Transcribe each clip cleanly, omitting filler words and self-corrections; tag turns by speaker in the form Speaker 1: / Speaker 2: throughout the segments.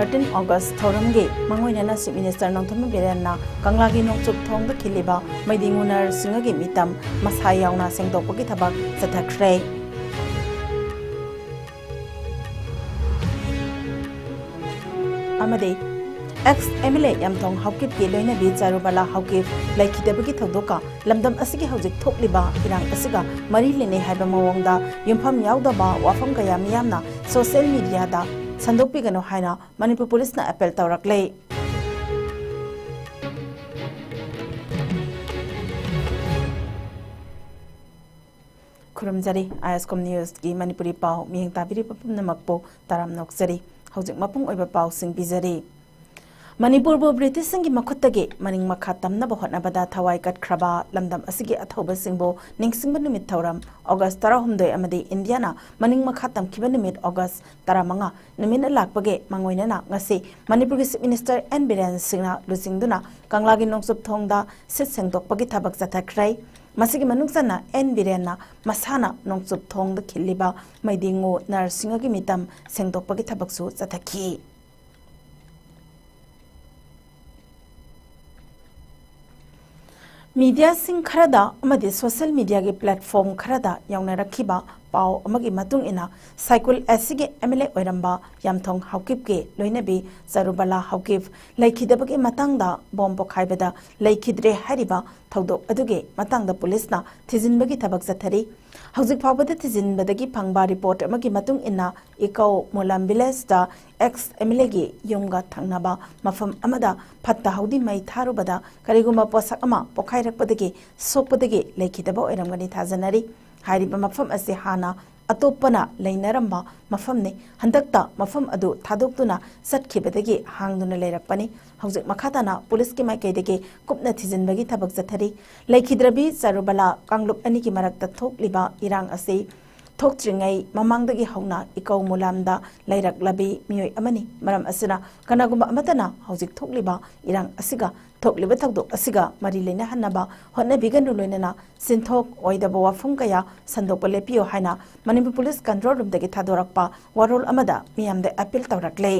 Speaker 1: 13 August Thoramge Mangoinana Chief Minister Nongthom Birenna Kanglagi Nongchup Thongda Khiliba Maidingunar Singagi Mitam Masai Yauna Sengdokpagi Thabak Sathakre Amade ex MLA Yamthong Haukip ki loina bi Charubala Haukip laikhidabagi thodoka lamdam asigi hojik thokliba irang asiga mari lene haiba mawongda yumpham yaudaba wafam kaya miyamna social media da Sandokpi gano haina Manipur Police na appeal tawrakle. Kuramjari ISCOM News ki Manipuri pau miyeng tabiri papum namakpo taram noksari hojik mapung oiba pau sing bizari. Manipur bo British singi makhuttagi maning makha tamna bo hotnabada thawai kat khraba lamdam asigi athoba singbo ningsingba numit thauram August 13 amadi Indiana maning makha tamkhiba numit August 15 numina lakpage mangoinana ngasi Manipur Chief Minister N Biren Singna lusingduna Kanglagi Nongsup Thongda sit sengdokpagi thabak jathakrai masigi manungsana N Birenna masana Nongsup Thongda khiliba maidingo narsingagi mitam sengdokpagi thabaksu jathaki Media sing kharada amadi social media ge platform kharada yauna rakhiba pau amagi matung ina cycle asige MLA oiramba yamthong haukip ge loinabi Charubala haukip laikhidabagi matangda bomb pokhaibada laikhidre hariba thodok aduge matangda police na thijinbagi thabak jathari hojik phawbada thijinbadagi phangba report amagi matung ina ikau molam village da ex MLA ge yomga thangnaba mafam amada phatta haudi mai tharubada kariguma posak ama pokhairakpadagi sokpadagi laikhidaba oiramgani thajanari Hariba mafam ase hana atopana lainaramba mafamne handakta mafam adu thadokduna satkhibadagi hangduna leirakpani hojik makhatana police ki maikaidagi kupna thijinbagi thabak jathari laikhidrabi Charubala Kanglup ani ki marakta thokliba irang ase thoktringai mamangdagi hauna ikau mulamda lairaklabi miyoi amani maram asina kanaguma amatana hojik thokliba irang asiga thokliba thakdok asiga mari leina hanaba honna biganu loinana sinthok oidaba wafum kaya sandokpa lepiyo haina Manipur Police Control Room dagi thadorakpa warol amada miyamda appeal tawrakle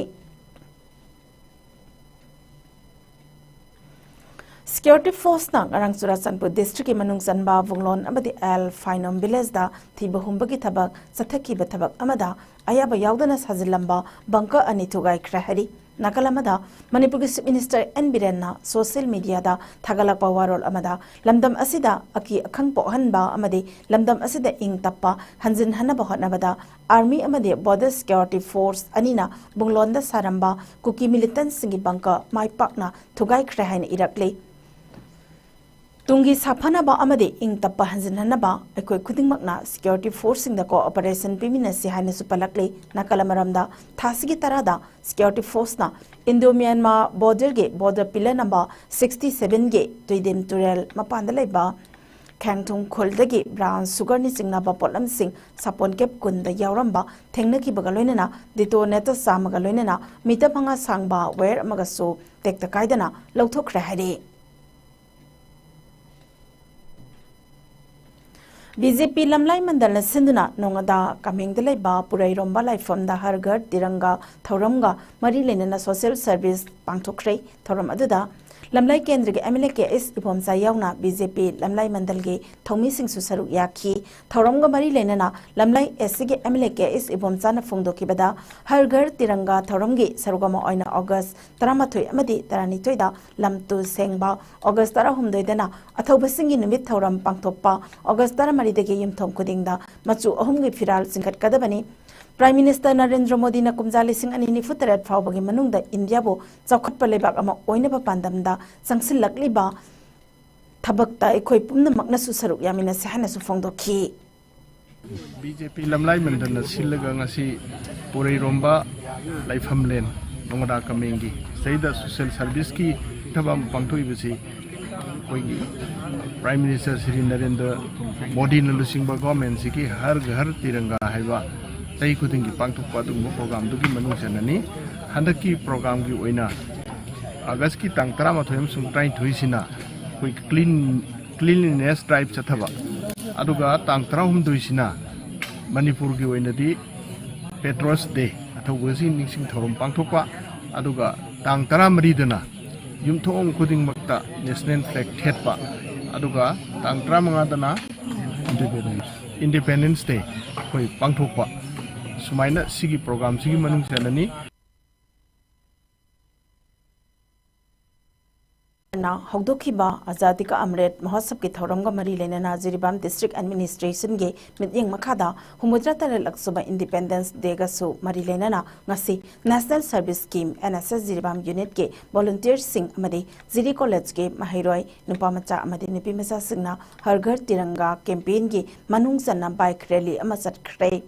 Speaker 1: Security Force na ngarang Churachandpur District ki manung sanba Wunglon amadi Al Phainom Village da thiba humbagi thabak sathaki ba thabak amada ayaba yaudana sajilamba bunker ani thugai krahari nakalamada Manipur Chief Minister N Birenna social media da thagalakpa warol amada lamdam asida aki akhang pohanba amadi lamdam asida ing tappa hanjin hanaba hotnabada army amadi border security force anina Wunglon da saramba kuki militants singi bunker mai pakna thugai krahaina irakle Tungi Sapanaba Amade ing Tapa Hansanaba, a quick Kudingmakna, security forcing the cooperation Piminasi Hanasupalakle, Nakalamaramda, Tasigi Tarada, security force na, Indo Myanmar border gate, border pillar number 67 gate, Tuidim Turel, Mapandaleba, Kangtung Koldagi, Brown, Sugar Nissing Naba Polam Sing, Sapon Kep Kun, the Yaramba, Tengnaki Bagalonena, Detonator Samagalonena, Mitapanga Sangba, where Magaso, take the Kaidana, Loto Krahadi. BJP lamlai mandal na sinduna nongada kaming delay ba purai romba lai from the hargar tiranga thoramga mari lenana social service pangthokre thoram aduda lamlai kendra ge MLA ke is ibomsa yauna BJP lamlai mandal ge thomi sing su saru yakhi thoramga mari lenana lamlai SC ge MLA ke is ibomsa na phungdoki bada hargar tiranga thoramgi sarugama oina August 13 amadi 12 da lamtu sengba August 13 dana athoba singi numit thoram pangthokpa August 13 dagi yumthom kudingda machu ahumgi firal singkat kadabani Prime Minister Narendra Modi na kumjali sing ani ni futret phawbagi manungda India bo chawkhatpa lebak ama oinaba pandamda sangsilakli ba thabakta ekhoi pumna makna su saruk yamina sehana su phongdokhi
Speaker 2: BJP lamlai mandana silaga ngasi purai romba laifam len nongda kamengi saida social service ki thabam pangthoi bisi koigi Prime Minister Shri Narendra Modi na lusingba government siki har ghar tiranga haiba tai khuding ki pangthokpa du program du ki manung sanani handaki program ki oina August ki tang 13 sung trai thuisina koi cleanliness drive chathaba aduga tang 13 sina Manipur ki oina di Patriots Day athawasi ningsing thorom pangthokpa aduga tang 13 dana yumthong khuding makta national flag thetpa aduga tang 15 dana Independence Day koi pangthokpa sumaina sigi program sigi manung sanani
Speaker 1: na hogdokiba azadi ka amret mahasab ki thoramga mari lenana Jiribam district administration ge mityeng makhada humudra taral aksuba Independence Day ga su mari lenana ngasi National Service Scheme NSS Jiribam unit ke volunteers sing amadi Jiri College ke mahairoi nupa macha amadi nipi macha singna har ghar tiranga campaign ge manung sanna bike rally ama chatkre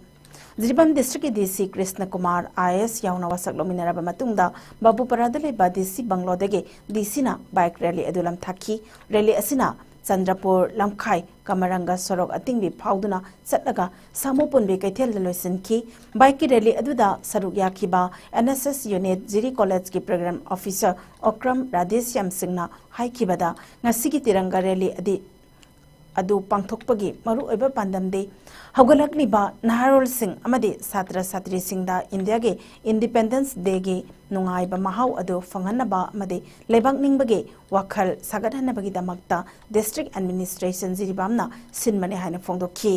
Speaker 1: Jiribam district DC Krishna Kumar IS yauna wasak lominaraba matungda babu paradale ba DC Banglodege DC na bike rally adulam thaki rally asina Chandrapur Lamkhai Kamaranga Sorok Atingbi Pauduna Satlaga Samupunbi Kaithel Loisinki bike rally aduda saruk yakiba NSS unit Jiri College ki program officer Okram Radhesyam Singna haikibada ngasigi tiranga rally adu pangthokpagi maru oiba pandamde haugalakliba naharol sing amadi satra satri singda India ge Independence Day ge nungai ba mahau adu fanganaba amadi lebak ningbage wakhal sagadhanabagi damakta district administration Jiribamna sinmane haina phongdokhi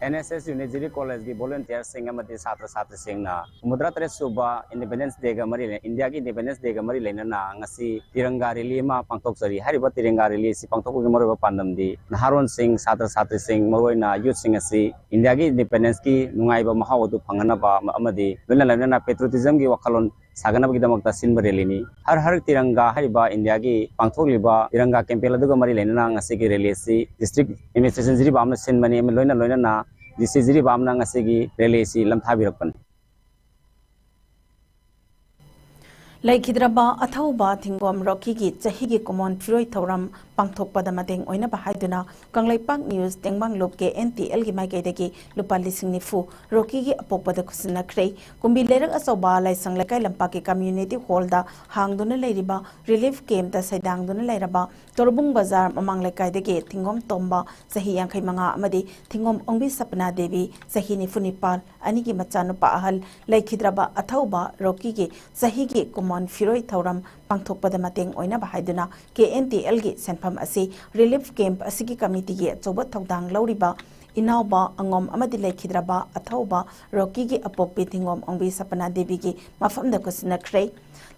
Speaker 3: NSS unit Jiri College ki volunteer sing amati satra satri sing na mudra tre suba Independence Day ga mari India ki Independence Day ga mari lena na ngasi tiranga rally ma pangtok sari hariba tiranga rally si pangtok gi maro pandam di naharon sing satra satri sing maroi na youth sing asi India ki Independence ki nungai ba mahaw du phangana ba amadi lena na patriotism gi wakalon sagana bagi damak ta sin rally ni har tiranga hariba India ki pangtok liba tiranga campaign du ga mari lena na ngasi ki rally si district administration Jiribam na sin mani loina na This is Jiribam na ngasigi rally si lamthabirakpan
Speaker 1: Laikhidraba athauba thingom rocky gi chahi gi common firoi thoram pangthokpada mateng oina bahaiduna Kanglaipak news tengbang lop ke NTL gi maikai degi lupa lising nifu rocky gi apokpada khusna khrei kumbi lerak asoba laisang lakai lampa ke community hall da hangduna leiriba relief camp da saidang duna leiraba torbung bazar mamang lakai degi thingom tomba sahi yangkhai manga amadi thingom ongbi sapna devi sahi nifu nipal ani gi machanu pa ahal laikhidraba athauba rocky gi sahi gi mon firoi thoram pangthokpada mateng oina bahaiduna KNTL gi senpham asi relief camp asigi committee gi choba thodang lauriba inauba angom amadi lekhidraba athauba rocky gi apokpi thingom ongbi sapana devi gi mafamda kusna khrei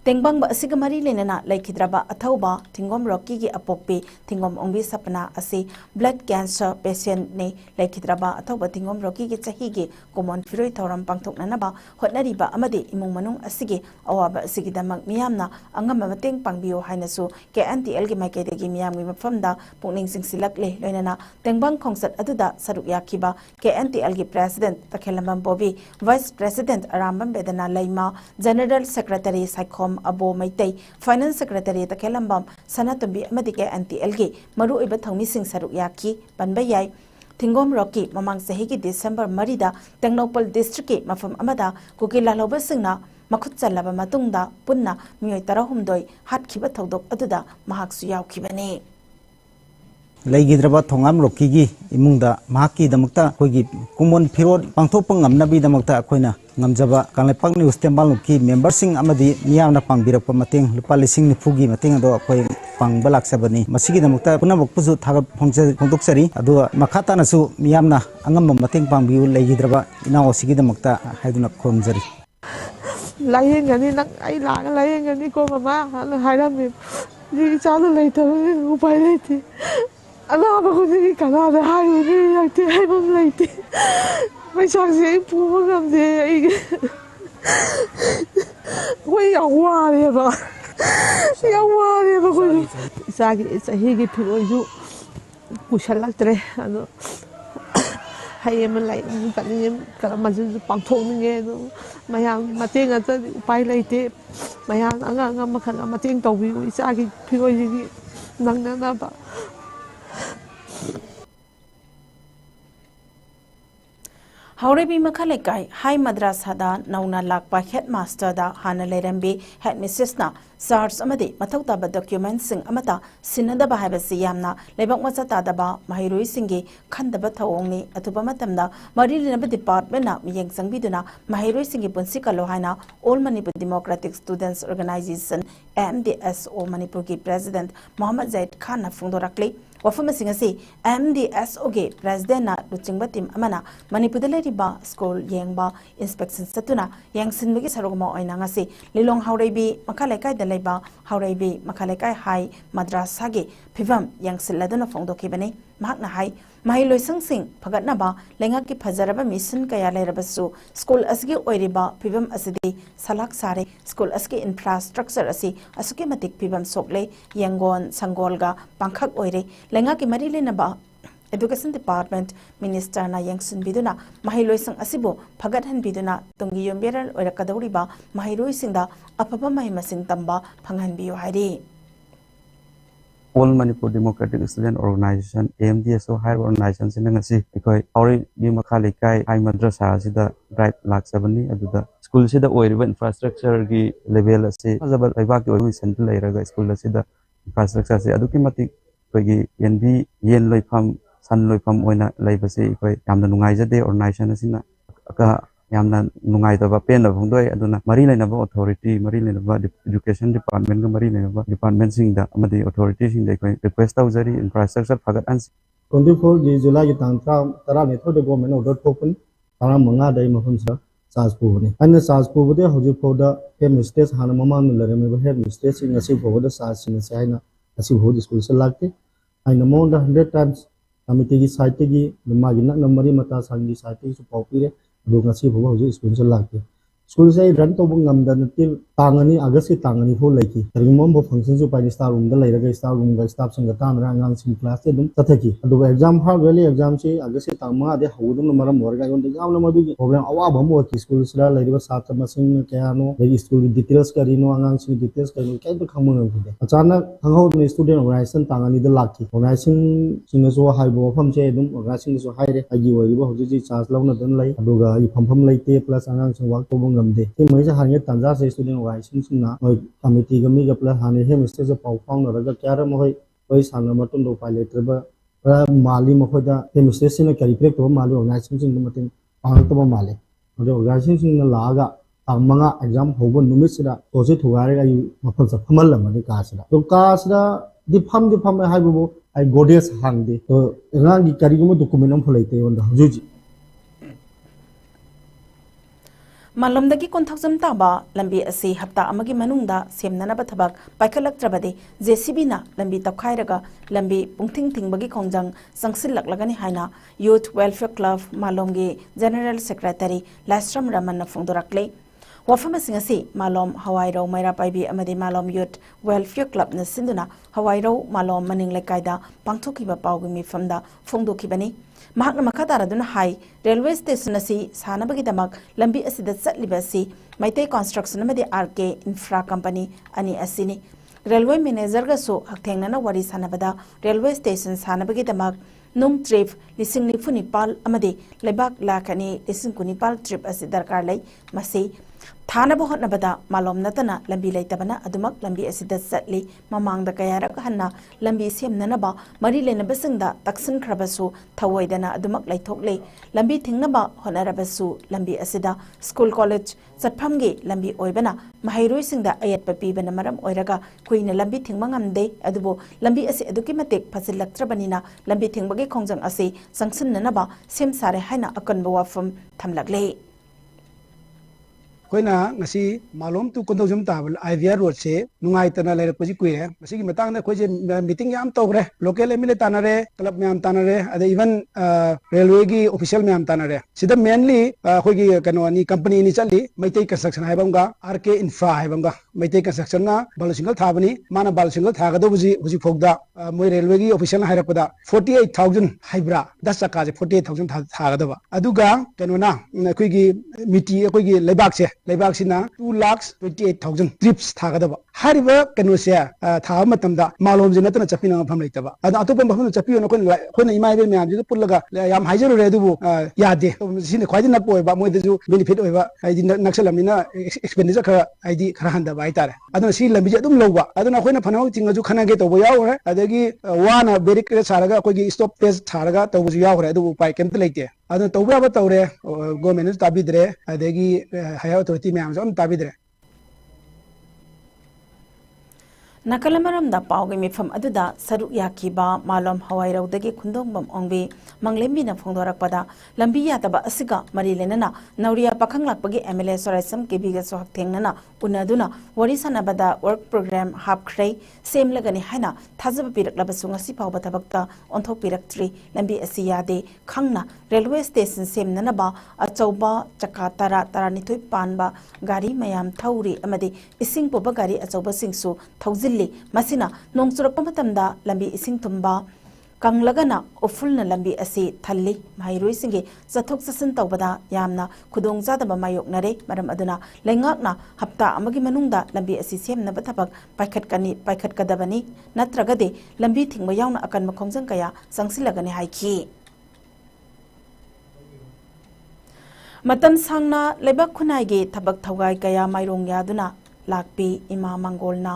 Speaker 1: tengbang ba asiga mari lenana lekhidraba athauba thingom rocky gi apokpi thingom ongbi sapana asi blood cancer patient ne lekhidraba athauba thingom rocky gi chahi gi common firoi thoram pangthoknana ba hotnariba amadi imung manung asigi awaba asigi damak miyamna angam mateng pangbiyo hainasu KNTL gi maikede gi miyam gi mafamda pungning singsilakle loinana tengbang khongsat aduda saruk yakiba KNTL gi president takhelambam bobi vice president arambam bedana laima general secretary saikhom abo maitai finance secretary takhelambam sanatumbi amadi KNTL gi maru iba thongmi sing saruk yaki banba yai Thingom Rocky mamang sahi ki December marida Tengnopal district ki mafam amada kukila loba singna makhut chalaba matungda punna miyoi tarahumdoi hatkhiba thodok aduda mahaksu yaukibani
Speaker 4: Laikhidraba thongam Rocky gi imungda mahaki damakta koigi kumon phirod pangthokpa ngamnabi damakta koina ngamjaba Kanglaipak news tembal ki members sing amadi miyamna pangbirakpa mateng lupa lising nifu gi mateng ado koi pangba laksabani masigi damakta punamok puju thaga phongdoksari ado makhata nasu miyamna angamba mateng pangbiu Laikhidraba inaw sigi damakta haiduna khomjari
Speaker 5: layengani nak ai la layengani ko mama hairami ji chalu leitha upai leiti ana ba ko ji kana da hayu ni yakte haibam leiti mai changse pu ngam de ai wei ya wa le ba ko sagi higi phiroi ju kushalaktre ano hay mà lại cái này cái mà bằng thùng như thế mà hàng mà tiền cái bay lại thế mà hàng anh mà khăn mà tiền tàu bị sao cái phi coi gì năng năng đó ba
Speaker 1: Haurebi Makalekai, High Madrasada, Nauna Lakpa Headmaster da Hana Lerembi, Headmistress na, SARS Amadi, Matotaba documents sing Amata, Sinadaba Habasi Yamna, Lebak Wasatadaba, Mahirui Singi, Kandaba Taongi, Atubamatamda, Marilina Department na, Miyang Sangbiduna, Mahirui Singi Punsika Lohana, All Manipur Democratic Students Organization, MDSO Manipur President, Muhammad Zaid Khan Fundorakli, Wafama Singasi, MDSO President na Luchingba Tim Amana, Manipur Riba School Yangba Inspection Satuna, Yang Sinmigi Sarogma Oinangasi, Lilong Haurebi, Makalekai de Leba, Haurebi, Makalekai High, Madrasagi, Pivam, Yang Siladuna Fondo Kibane, Magna High, Mahilo Sing, Pagatnaba, Lengaki Pazaraba Mission Kaya Lerabasu, School Asgi Oiriba, Pivam Asidi, Salak Sare, School Aski Infrastructure Asi, Asukematic Pivam Sokle, Yangon, Sangolga, Bangkok Oire, Lengaki Marilinaba, Education Department Minister na Yangsun Biduna, Mahiloi Sang Asibo, Pagathan Biduna, Tungi Yomberan or Kadoriba, Mahiroi Sinda, Apapa Mahimasing Tamba, Panghan Bio Hari.
Speaker 6: All Manipur Democratic Student Organization, AMDSO higher organizations in the because already Makalikai, High Madrasa, the right Lak 70, and the school see the oil infrastructure level, say, as about Ibaki Central Area School, see the infrastructure, say, Adukimatic, NB, Yen Loipam. San loi pham oina leibase ikoi yamna nungai jade organization asina ka yamna nungai da ba pen da phongdoi aduna mari leina ba authority mari leina ba education department ga mari leina ba department sing da amadi authority sing da ikoi request tau jari infrastructure phagat an
Speaker 7: 24 July tang tara ne thode government order thokun tara manga dai mahun sa sajpu ne an sajpu bude hoji phoda head mistress hana mamang lare me head mistress sing asi phoda sajsin sai na asi hodi school se lagte ai no more than 100 times Committee site gi magina namari mata sangi site su popire do ngasi bhawa hoji school se lagte school se run to bungam dan til tangani agasi tangani pho leki rimom bo function su pai star room da lai raga star room ga staff sanga ta na ngang sim class te dum tathaki adu exam ha valley exam se agasi tangma de hawdum maram morga yon exam na madu problem awa bhamu ki school sra lai riba sat masing kayano le school details karino angang si details karino kai to khangmo ngam de achana khangho ne student organization tangani da laki organization singa so hai bo pham se dum organization so hai re agi wari bo hoji charge launa dan lai adu ga i pham lai te plus angang sing work to ngamde ke mai ja hanye tanja se student organization singna committee ga mi ga plus hane he mistake se pau phang na ga kyara mo hoi sanna matun do pilot ba mali mo khoda he mistake sina carry break to mali organization sing matin pang to mali ado organization sing na laga manga exam hobo numit sida to se thugare ga yu mafal sa phamal la mani ka sida di pham hai bo ai goddess hang de to rang gi carry go document am pholaite on da juji
Speaker 1: Malomdagi konthakjam taba lambi asi hapta amagi manungda semnana bathabak paikalaktrabade JCB na lambi tapkhairaga lambi pungthing thingbagi khongjang sangsillaklagani haina Youth Welfare Club Malomgi General Secretary Lastram Raman na phongdorakle wafama singasi Malom Hawairo Maira Paibi amadi Malom Youth Welfare Club na sinduna Hawairo Malom maning lekaida pangthokiba pawgi mifamda phongdokibani Mahakna makataraduna hai railway station asi sanabagi damak lambi asida chatliba asi maitei construction amadi RK infra company ani asini railway manager ga so hakthengnana wari sanabada railway station sanabagi damak num trip lising nifuni pal amadi lebak lakani lising kunipal trip asi darkar lai masi thana bo hotnabada malom natana lambi leitabana adumak lambi asida chatli mamangda kayarak hanna lambi semnanaba mari lenabasingda taksin khrabasu thawoidana adumak laithokle lambi thingnaba honarabasu lambi asida school college chatphamgi lambi oibana mahairoi singda ayat papibana maram oiraga kuina lambi thingmangamde adubo lambi asi aduki matek phasilaktраbanina lambi thingbagi khongjang asi sangsinnanaba semsare haina akanba wafam thamlagle
Speaker 8: ꯑꯩꯈꯣꯏꯅ ꯉꯁꯤ ꯃꯥꯂꯣꯝ to Konthoujam ꯇꯥꯕ IVR ꯔꯣꯗꯁꯦ ꯅꯨꯡꯉꯥꯏꯇꯅ ꯂꯩꯔꯛꯄꯁꯤ ꯀꯨꯏꯔꯦ ꯃꯁꯤꯒꯤ ꯃꯇꯥꯡꯗ ꯑꯩꯈꯣꯏꯁꯦ meeting ꯌꯥꯝ ꯇꯧꯈ꯭ꯔꯦ local MLA ꯇꯥꯟꯅꯔꯦ club ꯃꯌꯥꯝ ꯇꯥꯟꯅꯔꯦ ꯑꯗꯩ ꯏꯚꯟ ꯔꯦꯜꯋꯦꯒꯤ ꯑꯣꯐꯤꯁꯤꯌꯦꯜ ꯃꯌꯥꯝ ꯇꯥꯟꯅꯔꯦ ꯁꯤꯗ ꯃꯦꯟꯂꯤ ꯑꯩꯈꯣꯏꯒꯤ ꯀꯩꯅꯣꯅꯤ ꯀꯝꯄꯅꯤ ꯑꯅꯤ ꯆꯠꯂꯤ ꯃꯩꯇꯩ ꯀꯟꯁꯇ꯭ꯔꯛꯁꯟ ꯍꯥꯏꯕ ꯑꯃꯒ RK ꯏꯟꯐ꯭ꯔꯥ ꯍꯥꯏꯕ ꯑꯃꯒ ꯃꯩꯇꯩ ꯀꯟꯁꯇ꯭ꯔꯛꯁꯟꯅ ꯕꯥꯂꯨꯁꯤꯡꯒꯜ ꯊꯥꯕꯅꯤ ꯃꯥꯅ ꯕꯥꯂꯨꯁꯤꯡꯒꯜ ꯊꯥꯒꯗꯧꯕꯁꯤ ꯍꯧꯖꯤꯛ ꯐꯥꯎꯗ ꯃꯣꯏ ꯔꯦꯜꯋꯦꯒꯤ ꯑꯣꯐꯤꯁꯤꯌꯦꯜꯅ ꯍꯥꯏꯔꯛꯄꯗ 48,000 ꯍꯥꯏꯕ꯭ꯔꯥ ꯗꯁ ꯆꯛꯀꯥꯁꯦ 48,000 ꯊꯥꯒꯗꯕ ꯑꯗꯨꯒ ꯀꯩꯅꯣꯅ ꯑꯩꯈꯣꯏꯒꯤ ꯃꯤꯇꯤ ꯑꯩꯈꯣꯏꯒꯤ ꯂꯩꯕꯥꯛꯁꯤꯅ 2,28,000 ꯇ꯭रिꯞꯁ ꯊꯥꯒꯗꯕ ꯍꯥꯏꯔꯤꯕ ꯀꯩꯅꯣꯁꯦ ꯊꯥꯕ ꯃꯇꯝꯗ ꯃꯥꯂꯣꯝꯁꯦ ꯅꯠꯇꯅ ꯆꯠꯄꯤꯅꯕ ꯃꯐꯝ ꯂꯩꯇꯕ ꯑꯗꯣ ꯑꯇꯣꯞꯄ ꯃꯐꯝꯗ ꯆꯠꯄꯤꯌꯣꯅ ꯑꯩꯈꯣꯏꯅ ꯏꯃꯥ ꯏꯕꯦꯜ ꯃꯌꯥꯝꯁꯤꯗ ꯄꯨꯜꯂꯒ ꯌꯥꯝ ꯍꯥꯏꯖꯔꯨꯔꯦ ꯑꯗꯨꯕꯨ ꯌꯥꯗꯦ ꯁꯤꯅ ꯈ꯭ꯋꯥꯏꯗꯒꯤ ꯅꯛꯄ ꯑꯣꯏꯕ ꯃꯣꯏꯗꯁꯨ ꯕꯦꯅꯤꯐꯤꯠ ꯑꯣꯏꯕ ꯍꯥꯏꯗꯤ ꯅꯛꯁꯜꯂꯝꯅꯤꯅ ꯑꯦꯛꯁꯄꯦꯟꯗꯤꯆꯔ ꯈꯔ ꯍꯟꯊꯕ ꯍꯥꯏꯇꯥꯔꯦ ꯑꯗꯨꯅ ꯁꯤ ꯂꯝꯕꯤꯁꯦ ꯑꯗꯨꯝ ꯂꯧꯕ ꯑꯗꯨꯅ ꯑꯩꯈꯣꯏꯅ ꯐꯅꯕ ꯆꯤꯡꯉꯁꯨ ꯈꯟꯅꯒꯦ ꯇꯧꯕ ꯌꯥꯎꯈ꯭ರೆ ꯑꯗꯒꯤ ꯋꯥꯅ ꯕꯦꯔꯤꯀꯦꯗ ꯁꯥꯔꯒ ꯑꯩꯈꯣꯏꯒꯤ ꯁ꯭ꯇꯣꯞ ꯄꯦꯖ ꯊꯥꯔꯒ ꯇꯧꯕꯁꯨ ꯌꯥꯎꯈ꯭ರೆ ꯑꯗꯨꯕꯨ ꯎꯄꯥꯏ ꯀꯩꯝꯇ ꯂꯩꯇꯦ ꯑꯗꯨꯅ ꯇꯧꯕ ꯌꯥꯕ ꯇꯧꯔꯦ ꯒꯣꯔꯃꯦꯟꯅꯁꯨ ꯇꯥꯕꯤꯗ꯭ꯔꯦ ꯑꯗꯒꯤ ꯍꯥꯏꯌꯔ ꯑꯣꯊꯣꯔꯤꯇꯤ ꯃꯌꯥꯝꯁꯨ ꯑꯝꯇ ꯇꯥꯕꯤꯗ꯭ꯔꯦ
Speaker 1: ꯅꯥꯀꯜ ꯑꯃꯔꯣꯝꯗ ꯄꯥꯎꯒꯤ ꯃꯤꯐꯝ ꯑꯗꯨꯗ ꯁꯔꯨꯛ ꯌꯥꯈꯤꯕ ꯃꯥꯂꯣꯝ ꯍꯋꯥꯏꯔꯧꯗꯒꯤ ꯈꯨꯟꯗꯣꯡꯕꯝ ꯑꯣꯡꯕꯤ ꯃꯪꯂꯦꯝꯕꯤꯅ ꯐꯣꯡꯗꯣꯔꯛꯄꯗ ꯂꯝꯕꯤ ꯌꯥꯗꯕ ꯑꯁꯤꯒ ꯃꯔꯤ ꯂꯩꯅꯅ ꯅꯧꯔꯤꯌꯥ ꯄꯥꯈꯪ ꯂꯥꯛꯄꯒꯤ MLA ꯁꯣꯔꯥꯏꯁꯝ ꯀꯦꯕꯤꯒꯁꯨ ꯍꯛꯊꯦꯡꯅꯅ ꯎꯅꯗꯨꯅ ꯋꯥꯔꯤ ꯁꯥꯟꯅꯕꯗ ꯋꯥꯔꯛ ꯄ꯭ꯔꯣꯒ꯭ꯔꯥꯝ ꯍꯥꯞꯈ꯭ꯔꯦ ꯁꯦꯝꯂꯒꯅꯤ ꯍꯥꯏꯅ ꯊꯥꯖꯕ ꯄꯤꯔꯛꯂꯕꯁꯨ ꯉꯁꯤ ꯐꯥꯎꯕ ꯊꯕꯛꯇ ꯑꯣꯟꯊꯣꯛꯄꯤꯔꯛꯇ꯭ꯔꯤ ꯂꯝꯕꯤ ꯑꯁꯤ ꯌꯥꯗꯦ ꯈꯪꯅ ꯔꯦꯜꯋꯦ ꯁ꯭ꯇꯦꯁꯟ ꯁꯦꯝꯅꯅꯕ ꯑꯆꯧꯕ ꯆꯀꯥ 10-12 ꯄꯥꯟꯕ ꯒꯥꯔꯤ ꯃꯌꯥꯝ ꯊꯧꯔꯤ ꯑꯃꯗꯤ ꯏꯁꯤꯡ ꯄꯨꯕ ꯒꯥꯔꯤ ꯑꯆꯧꯕꯁꯤꯡꯁꯨ ꯊꯧꯖꯤꯜ ꯃꯁꯤꯅ ꯅꯣꯡ ꯆꯨꯔꯛꯄ ꯃꯇꯝꯗ ꯂꯝꯕꯤ ꯏꯁꯤꯡ ꯊꯨꯝꯕ ꯀꯪꯂꯒꯅ ꯎꯐꯨꯜꯅ ꯂꯝꯕꯤ ꯑꯁꯤ ꯊꯜꯂꯤ ꯃꯍꯩꯔꯣꯏꯁꯤꯡꯒꯤ ꯆꯠꯊꯣꯛ ꯆꯠꯁꯤꯟ ꯇꯧꯕꯗ ꯌꯥꯝꯅ ꯈꯨꯗꯣꯡꯆꯥꯗꯕ ꯃꯥꯌꯣꯛꯅꯔꯦ ꯃꯔꯝ ꯑꯗꯨꯅ ꯂꯩꯉꯥꯛꯅ ꯍꯞꯇꯥ ꯑꯃꯒꯤ ꯃꯅꯨꯡꯗ ꯂꯝꯕꯤ ꯑꯁꯤ ꯁꯦꯝꯅꯕ ꯊꯕꯛ ꯄꯥꯏꯈꯠꯀꯗꯕꯅꯤ ꯅꯠꯇ꯭ꯔꯒꯗꯤ ꯂꯝꯕꯤ ꯊꯤꯡꯕ ꯌꯥꯎꯅ ꯑꯀꯟꯕ ꯈꯣꯡꯖꯪ ꯀꯌꯥ ꯆꯪꯁꯤꯜꯂꯒꯅꯤ ꯍꯥꯏꯈꯤ ꯃꯇꯝ ꯁꯥꯡꯅ ꯂꯩꯕꯥꯛ ꯈꯨꯟꯅꯥꯏꯒꯤ ꯊꯕꯛ ꯊꯧꯒꯥꯏ ꯀꯌा ꯃꯥꯏꯔꯣꯡ ꯌꯥꯗꯨꯅ ꯂꯥꯛꯄꯤ ꯏꯃꯥ ꯃꯪꯒꯣꯜꯅ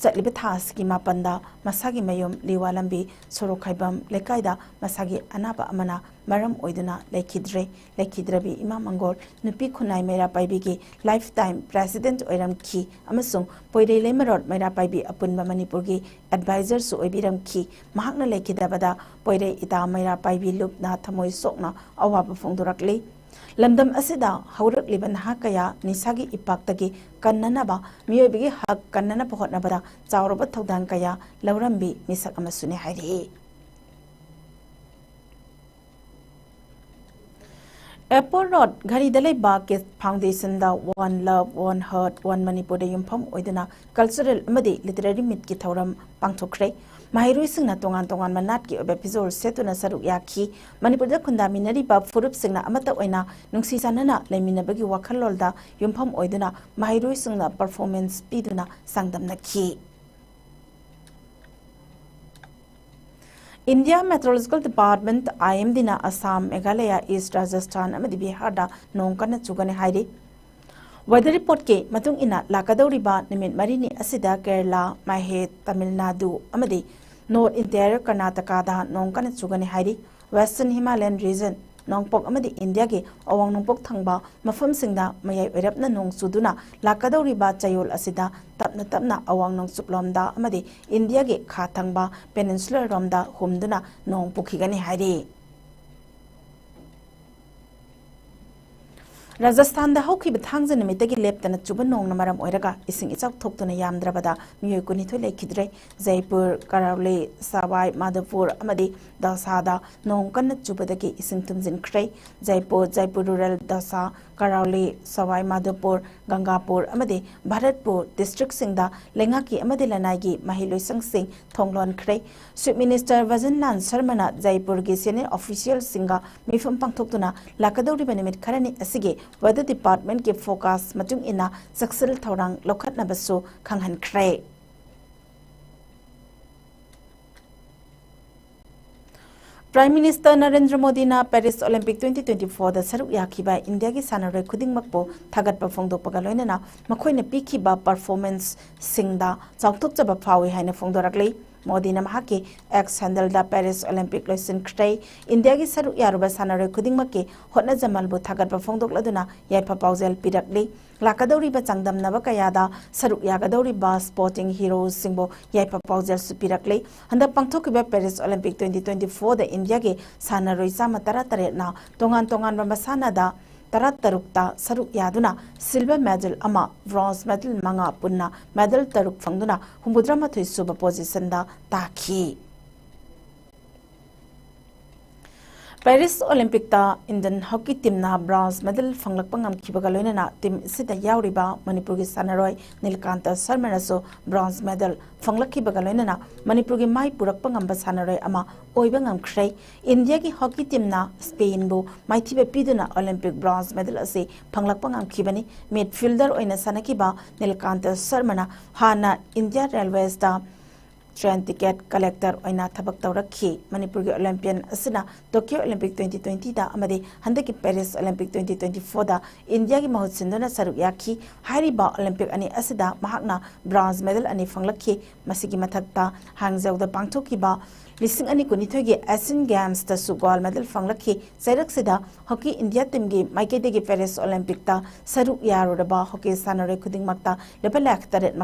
Speaker 1: ꯆꯠꯂꯤꯕ ꯊꯥ ꯑꯁꯤꯒꯤ 7ꯗ ꯃꯁꯥꯒꯤ ꯃꯌꯨꯝ ꯂꯤꯋꯥ ꯂꯝꯕꯤ ꯁꯣꯔꯣꯛꯈꯥꯏꯕꯝ ꯂꯩꯀꯥꯏꯗ ꯃꯁꯥꯒꯤ ꯑꯅꯥꯕ ꯑꯃꯅ ꯃꯔꯝ ꯑꯣꯏꯗꯨꯅ ꯂꯩꯈꯤꯗ꯭ꯔꯕꯤ ꯏꯃꯥ ꯃꯪꯒꯣꯜ ꯅꯨꯄꯤ ꯈꯨꯟꯅꯥꯏ ꯃꯩꯔꯥ ꯄꯥꯏꯕꯤꯒꯤ ꯂꯥꯏꯐ ꯇꯥꯏꯝ ꯄ꯭ꯔꯦꯁꯤꯗꯦꯟꯠ ꯑꯣꯏꯔꯝꯈꯤ ꯑꯃꯁꯨꯡ ꯄꯣꯏꯔꯩ ꯂꯩꯃꯔꯣꯠ ꯃꯩꯔꯥ ꯄꯥꯏꯕꯤ ꯑꯄꯨꯟꯕ ꯃꯅꯤꯄꯨꯔꯒꯤ ꯑꯦꯗꯚꯥꯏꯖꯔꯁꯨ ꯑꯣꯏꯕꯤꯔꯝꯈꯤ ꯃꯍꯥꯛꯅ ꯂꯩꯈꯤꯗꯕꯗ ꯄꯣꯏꯔꯩ ꯏꯇꯥ ꯃꯩꯔꯥ ꯄꯥꯏꯕꯤ ꯂꯨꯞꯅ ꯊꯃꯣꯏ ꯁꯣꯛꯅ ꯑꯋꯥꯕ ꯐꯣꯡꯗꯣꯔꯛꯂꯤ ꯂꯝꯗꯝ ꯑꯁꯤꯗ ꯍꯧꯔꯛꯂꯤꯕ ꯅꯍꯥ ꯀꯌꯥ ꯅꯤꯁꯥꯒꯤ ꯏꯄꯥꯛꯇꯒꯤ ꯀꯟꯅꯅꯕ ꯃꯤꯑꯣꯏꯕꯒꯤ ꯍꯛ ꯀꯟꯅꯅꯕ ꯍꯣꯠꯅꯕꯗ ꯆꯥꯎꯔꯕ ꯊꯧꯗꯥꯡ ꯀꯌꯥ ꯂꯧꯔꯝꯕꯤ ꯃꯤꯁꯛ ꯑꯃꯁꯨꯅꯤ ꯍꯥꯏꯔꯤ एयरपोर्ट रोड घरीदा लेबा के फाउंडेशन दा one love one hurt one Manipur दा युमफम ओइदना कल्चरल अमदी लिटरेरी मीट की थौरम पांगथोखरे माहिरुई सिंगना तोंगान तोंगान मनाट की ओबे फिजोर सेतुना सरुक याखी मणिपुर दा खुंदामिनरी बा फुरुप सिंगना अमता ओइना नुंसी सानना लेमिनबगी वखललोलदा युमफम ओइदना माहिरुई सिंगना performance पीदुना सांगदमनखी India Meteorological Department IMD na Assam, Meghalaya, East Rajasthan amadi Bihar da nong kana chugane hairi. Weather report ke matung ina lakadauriba nimit marini asida Kerala, Mahe, Tamil Nadu amadi North Interior Karnataka da nong kana chugane hairi. Western Himalayan region nongpok amadi India ke awang nongpok thangba mafam singda mayai oirapna nong suduna lakadauriba chayol asida tapna awang nong suplomda amadi India ke kha thangba peninsular romda humduna nong pukhigani hairi Rajasthan da hauki bethangja nimitagi leptana chuba nong namaram oiraga ising ichak thoktuna yamdrabada miyoi kunithoi lekhidre Jaipur Karauli Sawai Madhopur amadi Dasada nong kana chubadagi ising tumjin khrei Jaipur rural Dasa Karauli Sawai Madhopur Gangapur amadi Bharatpur district singda lengaki amadi lanai gi mahiloi sangsing thonglon khrei Chief Minister Vajanlan Sharmana Jaipur gi senior official singa mifam pangthoktuna lakadauri benefit kharani asige Weather Department ke focus matung ina saksal thorang lokhat na basu khanghan khrei Prime Minister Narendra Modi na Paris Olympic 2024 da saruk yakhiba India gi sanaroi khuding makpo thagat pa phongdokpaga loinana makhoina pikhiba performance singda chawthok chaba phawi haina phongdoraklei Modi na mahaki ex handle da Paris Olympic loisin khrei India gi saruk yaruba sanaroi khuding makke hotna jamalbu thagat pa phongdokladuna yaipa paujel pirakli lakadauri ba changdam naba kayada saruk yagadauri ba sporting heroes singbo yaipa paujel supirakli handa pangthokiba Paris Olympic 2024 da India ge sanaroi sama tara tare na tongan ba masana da तरukta saruk yaduna silver medal ama bronze medal manga punna medal taruk fangduna humbudrama thui suba position da takhi. Paris Olympic ta Indian hockey team na bronze medal fanglakpa ngamkhibaga loinana team sida yauriba Manipur gi sanaroi Nilkanta Sharma so bronze medal fanglakhibaga loinana Manipur gi mai purakpa ngamba sanaroi ama oiba ngamkhrei India gi hockey team na Spain bu maithibe piduna Olympic bronze medal ase fanglakpa ngamkhibani midfielder oina sanakiba Nilkanta Sharma na hana India Railways ta train ticket collector oina thabak tawrakhi Manipur gi Olympian asina Tokyo Olympic 2020 da amade handaki Paris Olympic 2024 da India gi mahut sinduna saruk yakhi hariba Olympic ani asida mahakna bronze medal ani fanglakhi masigi mathakta Hangzhou da pangthoki ba lising ani kunithoi gi Asian Games da su gold medal fanglakhi sairak sida hockey India team gi maike de gi Paris Olympic ta saruk yaro ba hockey sanare khuding makta lebelak taret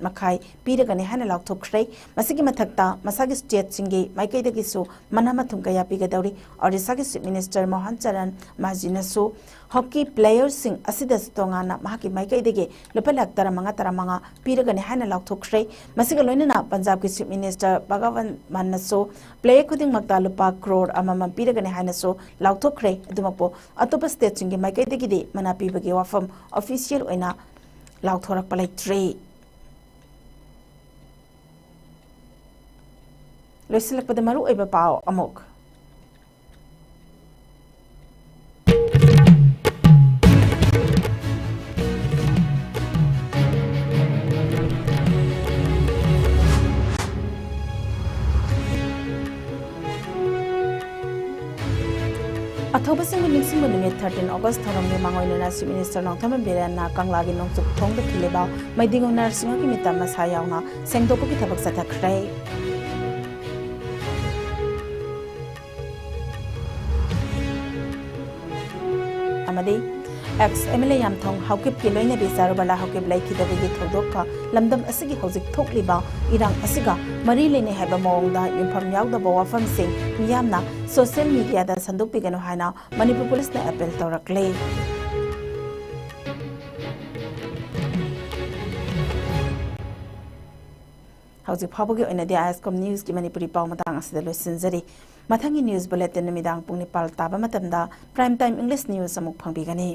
Speaker 1: makai piragani hana lak thokhrei masigi mathakta masagi state singi maike de gi su manama thum kaya piga dauri Odisha gi Chief Minister Mohan Charan Majina su hockey players sing asida stongana mahaki maike de gi lebelak taramanga piragani hana lak thokhrei masiga loinana Punjab gi Chief Minister Bhagavan Manna so play khuding makta lupa crore amama piragani hana so lak thokhrei adumapo atopa state singi maike de gi de mana pibagi wafam official oina lak thorak palai tree loisilakpada maru oiba pao amok Athobasing Ministry Limit 13 August Thorongni Mangoinana Chief Minister Nongtham Berana Kanglagi Nongchuk Thongda Khileba Maidingo Narsinga ki mita masayawna sengdopu ki thabak sathakhrei amadi ex MLA Yamthong Haukip ki loina bi Zarubala Haukip lai ki dabigi thodokka lamdam asigi hojik thokliba irang asiga mari lene haiba mawngda yumpham yawdaba wafam sing miyamna social media da sanduk pigano haina Manipur Police na appeal tawrakle hojik phabogi oina dia ISCOM News ki Manipuri paw matang asida loisinjari mathangi news bulletin namidang pung nipal taba matamda prime time English news amuk phangbigani